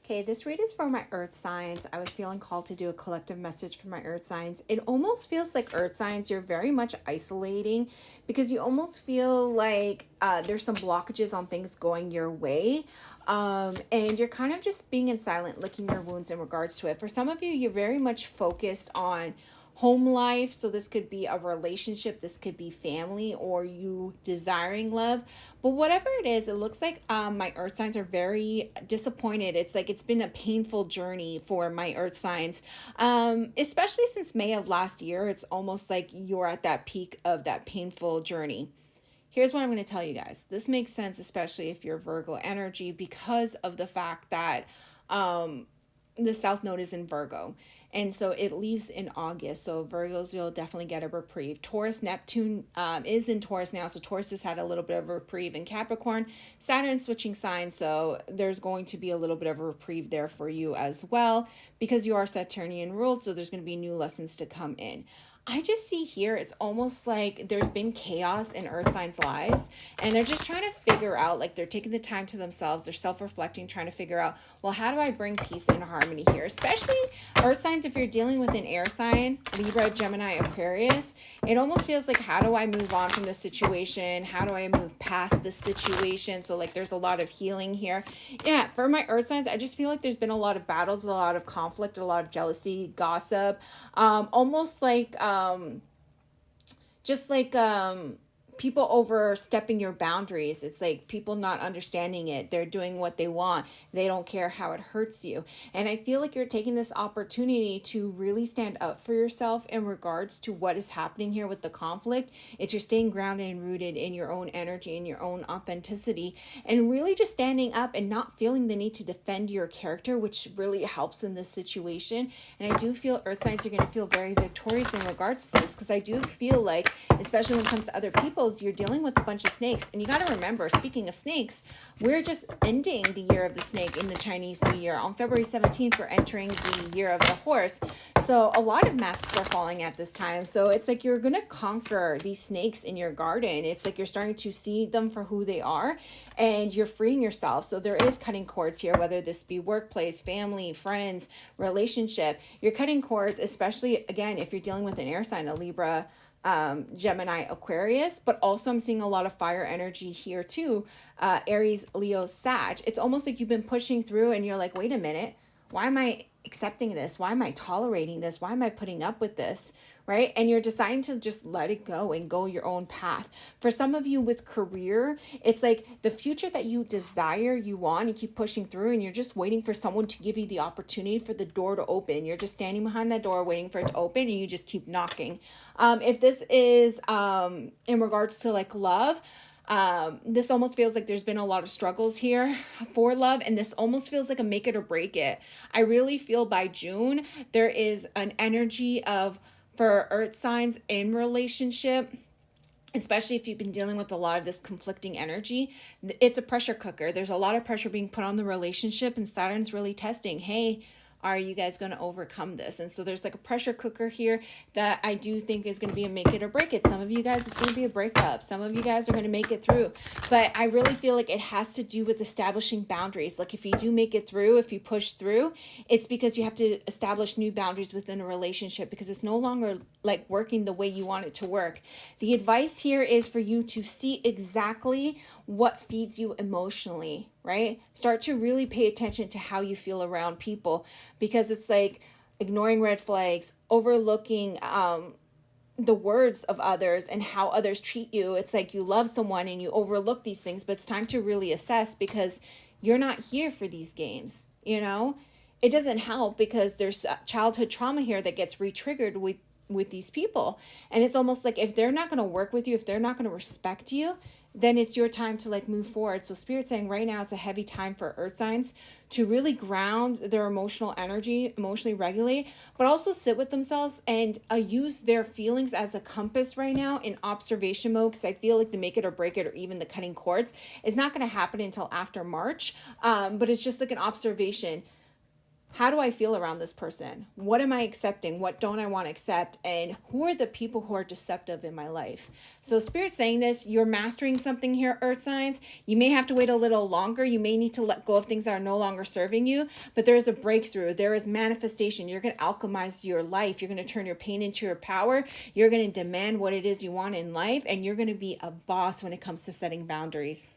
Okay, this read is for my earth signs. I was feeling called to do a collective message for my earth signs. It almost feels like earth signs, you're very much isolating because you almost feel like there's some blockages on things going your way. And you're kind of just being in silent, licking your wounds in regards to it. For some of you, you're very much focused on home life. So this could be a relationship, this could be family, or you desiring love. But whatever it is, it looks like my earth signs are very disappointed. It's like it's been a painful journey for my earth signs, especially since May of last year. It's almost like you're at that peak of that painful journey. Here's what I'm going to tell you guys. This makes sense, especially if you're Virgo energy, because of the fact that the South Node is in Virgo. And so it leaves in August. So Virgos, you'll definitely get a reprieve. Taurus, Neptune is in Taurus now. So Taurus has had a little bit of a reprieve in Capricorn. Saturn switching signs. So there's going to be a little bit of a reprieve there for you as well, because you are Saturnian ruled. So there's going to be new lessons to come in. I just see here, it's almost like there's been chaos in earth signs' lives, and they're just trying to figure out, like they're taking the time to themselves, they're self-reflecting, trying to figure out, well, how do I bring peace and harmony here? Especially earth signs, if you're dealing with an air sign, Libra, Gemini, Aquarius, it almost feels like, how do I move on from this situation? How do I move past this situation? So like there's a lot of healing here. Yeah, for my earth signs, I just feel like there's been a lot of battles, a lot of conflict, a lot of jealousy, gossip, almost like just like people overstepping your boundaries. It's like people not understanding it. They're doing what they want. They don't care how it hurts you. And I feel like you're taking this opportunity to really stand up for yourself in regards to what is happening here with the conflict. It's you're staying grounded and rooted in your own energy and your own authenticity, and really just standing up and not feeling the need to defend your character, which really helps in this situation. And I do feel earth signs are going to feel very victorious in regards to this, because I do feel like, especially when it comes to other people, you're dealing with a bunch of snakes. And you got to remember, speaking of snakes, we're just ending the year of the snake in the Chinese New Year. On February 17th, we're entering the year of the horse. So a lot of masks are falling at this time. So it's like you're going to conquer these snakes in your garden. It's like you're starting to see them for who they are, and you're freeing yourself. So there is cutting cords here, whether this be workplace, family, friends, relationship. You're cutting cords, especially, again, if you're dealing with an air sign, a Libra, Gemini, Aquarius, but also I'm seeing a lot of fire energy here too. Aries, Leo, Sag. It's almost like you've been pushing through and you're like, wait a minute, why am I accepting this? Why am I tolerating this? Why am I putting up with this? Right? And you're deciding to just let it go and go your own path. For some of you with career, it's like the future that you desire, you want, you keep pushing through, and you're just waiting for someone to give you the opportunity for the door to open. You're just standing behind that door waiting for it to open, and you just keep knocking. If this is in regards to like love, this almost feels like there's been a lot of struggles here for love, and this almost feels like a make it or break it. I really feel by June there is an energy of, for earth signs in relationship, especially if you've been dealing with a lot of this conflicting energy, it's a pressure cooker. There's a lot of pressure being put on the relationship, and Saturn's really testing, hey, are you guys going to overcome this? And so there's like a pressure cooker here that I do think is going to be a make it or break it. Some of you guys, it's going to be a breakup. Some of you guys are going to make it through. But I really feel like it has to do with establishing boundaries. Like if you do make it through, if you push through, it's because you have to establish new boundaries within a relationship, because it's no longer like working the way you want it to work. The advice here is for you to see exactly what feeds you emotionally, right? Start to really pay attention to how you feel around people, because it's like ignoring red flags, overlooking the words of others and how others treat you. It's like you love someone and you overlook these things, but it's time to really assess, because you're not here for these games, you know? It doesn't help because there's childhood trauma here that gets re-triggered with these people. And it's almost like if they're not going to work with you, if they're not going to respect you, then it's your time to like move forward. So Spirit's saying right now it's a heavy time for earth signs to really ground their emotional energy, emotionally regulate, but also sit with themselves and use their feelings as a compass right now in observation mode. Because I feel like the make it or break it, or even the cutting cords, is not going to happen until after March. But it's just like an observation. how do I feel around this person? What am I accepting? What don't I want to accept? And who are the people who are deceptive in my life? So Spirit's saying this, you're mastering something here, earth signs. You may have to wait a little longer. You may need to let go of things that are no longer serving you, but there is a breakthrough. There is manifestation. You're going to alchemize your life. You're going to turn your pain into your power. You're going to demand what it is you want in life, and you're going to be a boss when it comes to setting boundaries.